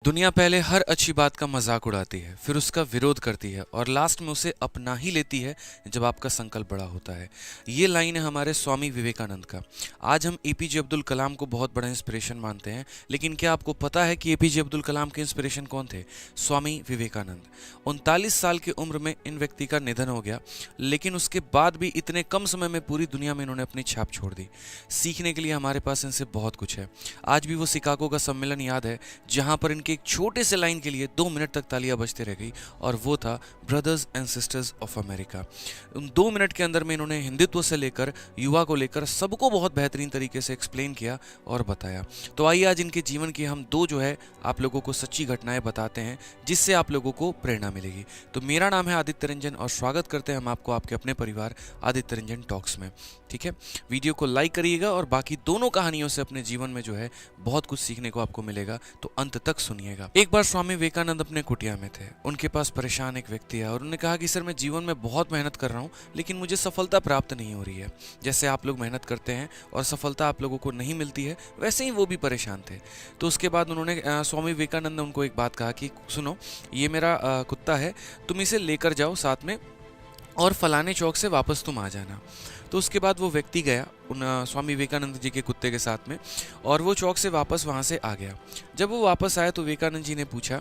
दुनिया पहले हर अच्छी बात का मजाक उड़ाती है, फिर उसका विरोध करती है और लास्ट में उसे अपना ही लेती है जब आपका संकल्प बड़ा होता है। ये लाइन है हमारे स्वामी विवेकानंद का। आज हम एपीजे अब्दुल कलाम को बहुत बड़ा इंस्पिरेशन मानते हैं, लेकिन क्या आपको पता है कि एपीजे अब्दुल कलाम के इंस्पिरेशन कौन थे? स्वामी विवेकानंद। 39 साल की उम्र में इन व्यक्ति का निधन हो गया, लेकिन उसके बाद भी इतने कम समय में पूरी दुनिया में इन्होंने अपनी छाप छोड़ दी। सीखने के लिए हमारे पास इनसे बहुत कुछ है। आज भी वो शिकागो का सम्मेलन याद है जहां पर इनके एक छोटे से लाइन के लिए 2 मिनट तक तालियां बजते रह गई, और वो था brothers and sisters of America. उन 2 मिनट के अंदर में इन्होंने हिंदुत्व से लेकर युवा को लेकर सबको बहुत बेहतरीन तरीके से एक्सप्लेन किया और बताया। तो आइए आज इनके जीवन की हम 2 जो है आप लोगों को सच्ची घटनाएं बताते हैं, जिससे आप लोगों को प्रेरणा मिलेगी। तो मेरा नाम है आदित्य रंजन और स्वागत करते हैं हम आपको आपके अपने परिवार आदित्य रंजन टॉक्स में। ठीक है, वीडियो को लाइक करिएगा और बाकी दोनों कहानियों से अपने जीवन में जो है बहुत कुछ सीखने को आपको मिलेगा, तो अंत तक सुनिएगा। एक बार स्वामी विवेकानंद अपने कुटिया में थे। उनके पास परेशान एक व्यक्ति है और उन्होंने कहा कि सर, मैं जीवन में बहुत मेहनत कर रहा हूँ, लेकिन मुझे सफलता प्राप्त नहीं हो रही है। जैसे आप लोग मेहनत करते हैं और सफलता आप लोगों को नहीं मिलती है, वैसे ही वो भी परेशान थे। तो उसके बाद उन्होंने स्वामी विवेकानंद ने उनको एक बात कहा कि सुनो, ये मेरा कुत्ता है, तुम इसे लेकर जाओ साथ में और फलाने चौक से वापस तुम आ जाना। तो उसके बाद वो व्यक्ति गया उन स्वामी विवेकानंद जी के कुत्ते के साथ में, और वो चौक से वापस वहाँ से आ गया। जब वो वापस आया तो विवेकानंद जी ने पूछा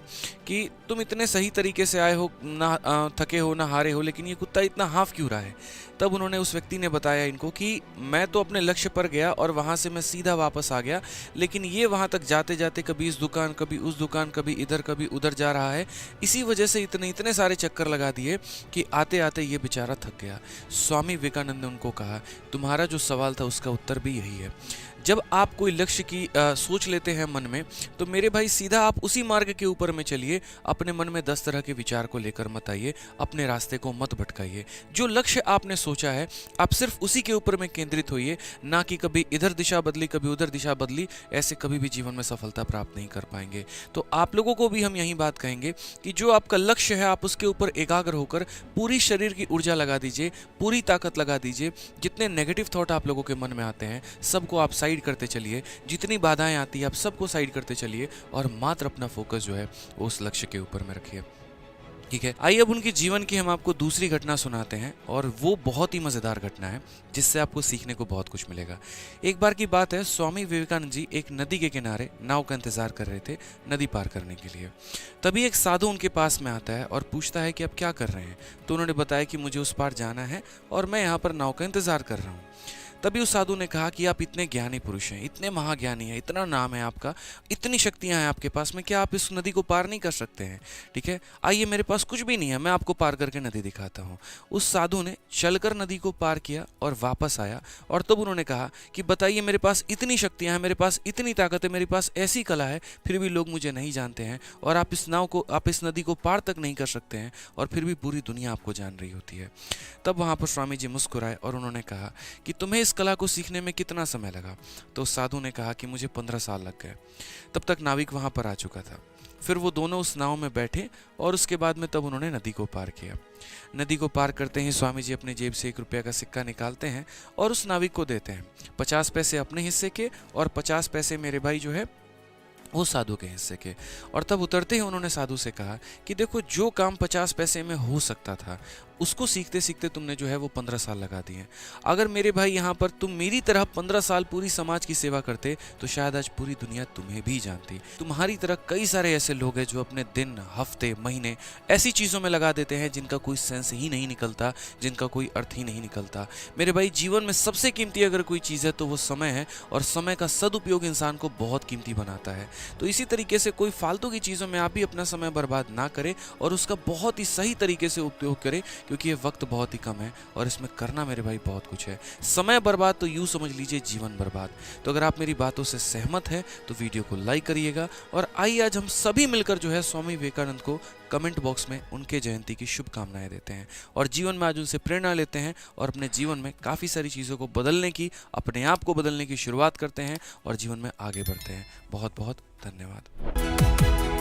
कि तुम इतने सही तरीके से आए हो, ना थके हो ना हारे हो, लेकिन ये कुत्ता इतना हाफ क्यों रहा है? तब उन्होंने उस व्यक्ति ने बताया इनको कि मैं तो अपने लक्ष्य पर गया और वहाँ से मैं सीधा वापस आ गया, लेकिन ये वहाँ तक जाते जाते कभी इस दुकान कभी उस दुकान, कभी इधर कभी उधर जा रहा है। इसी वजह से इतने सारे चक्कर लगा दिए कि आते आते ये बेचारा थक गया। स्वामी विवेकानंद ने उनको कहा, तुम्हारा जो सवाल था उसका उत्तर भी यही है। जब आप कोई लक्ष्य की सोच लेते हैं मन में, तो मेरे भाई सीधा आप उसी मार्ग के ऊपर में चलिए। अपने मन में 10 तरह के विचार को लेकर मत आइए, अपने रास्ते को मत भटकाइए। जो लक्ष्य आपने सोचा है आप सिर्फ उसी के ऊपर में केंद्रित होइए, ना कि कभी इधर दिशा बदली कभी उधर दिशा बदली। ऐसे कभी भी जीवन में सफलता प्राप्त नहीं कर पाएंगे। तो आप लोगों को भी हम यही बात कहेंगे कि जो आपका लक्ष्य है आप उसके ऊपर एकाग्र होकर पूरी शरीर की ऊर्जा लगा दीजिए, पूरी ताकत लगा दीजिए। जितने नेगेटिव थॉट आप लोगों के मन में आते हैं सबको आप साइड करते चलिए, जितनी बाधाएं आती है आप सबको साइड करते चलिए, और मात्र अपना फोकस जो है वो उस लक्ष्य के ऊपर में रखिए। ठीक है, आइए अब उनके जीवन की हम आपको दूसरी घटना सुनाते हैं, और वो बहुत ही मजेदार घटना है जिससे आपको सीखने को बहुत कुछ मिलेगा। एक बार की बात है, स्वामी विवेकानंद जी एक नदी के किनारे नाव का इंतजार कर रहे थे नदी पार करने के लिए। तभी एक साधु उनके पास में आता है और पूछता है कि आप क्या कर रहे हैं? तो उन्होंने बताया कि मुझे उस पार जाना है और मैं यहाँ पर नाव का इंतजार कर रहा हूँ। तभी उस साधु ने कहा कि आप इतने ज्ञानी पुरुष हैं, इतने महाज्ञानी हैं, इतना नाम है आपका, इतनी शक्तियां हैं आपके पास में, क्या आप इस नदी को पार नहीं कर सकते हैं? ठीक है, आइए, मेरे पास कुछ भी नहीं है, मैं आपको पार करके नदी दिखाता हूँ। उस साधु ने चलकर नदी को पार किया और वापस आया, और तब उन्होंने कहा कि बताइए, मेरे पास इतनी शक्तियां हैं, मेरे पास इतनी ताकत है, मेरे पास ऐसी कला है, फिर भी लोग मुझे नहीं जानते हैं, और आप इस नदी को पार तक नहीं कर सकते हैं, और फिर भी पूरी दुनिया आपको जान रही होती है। तब वहां पर स्वामी जी मुस्कुराए और उन्होंने कहा कि तुम्हें इस कला को सीखने में कितना समय लगा? तो साधु ने कहा कि मुझे 15 साल लग गए। तब तक नाविक वहां पर आ चुका था। फिर वो दोनों उस नाव में बैठे और उसके बाद में तब उन्होंने नदी को पार किया। नदी को पार करते ही स्वामी जी अपने जेब से 1 रुपया का सिक्का निकालते हैं और उस नाविक को देते हैं। 50 पैसे अपने हिस्से के और 50 पैसे मेरे भाई जो है वो साधु के हिस्से के। और तब उतरते ही उन्होंने साधु से कहा कि देखो, जो काम 50 पैसे में हो सकता था उसको सीखते सीखते तुमने जो है वो 15 साल लगा दिए। अगर मेरे भाई यहाँ पर तुम मेरी तरह 15 साल पूरी समाज की सेवा करते तो शायद आज पूरी दुनिया तुम्हें भी जानती। तुम्हारी तरह कई सारे ऐसे लोग हैं जो अपने दिन, हफ्ते, महीने ऐसी चीज़ों में लगा देते हैं जिनका कोई सेंस ही नहीं निकलता, जिनका कोई अर्थ ही नहीं निकलता। मेरे भाई, जीवन में सबसे कीमती अगर कोई चीज़ है तो वो समय है, और समय का सदुपयोग इंसान को बहुत कीमती बनाता है। तो इसी तरीके से कोई फालतू की चीज़ों में आप भी अपना समय बर्बाद ना करें और उसका बहुत ही सही तरीके से उपयोग करें, क्योंकि ये वक्त बहुत ही कम है और इसमें करना मेरे भाई बहुत कुछ है। समय बर्बाद तो यूं समझ लीजिए जीवन बर्बाद। तो अगर आप मेरी बातों से सहमत हैं तो वीडियो को लाइक करिएगा, और आइए आज हम सभी मिलकर जो है स्वामी विवेकानंद को कमेंट बॉक्स में उनके जयंती की शुभकामनाएं देते हैं, और जीवन में आज उनसे प्रेरणा लेते हैं और अपने जीवन में काफ़ी सारी चीज़ों को बदलने की, अपने आप को बदलने की शुरुआत करते हैं और जीवन में आगे बढ़ते हैं। बहुत बहुत धन्यवाद।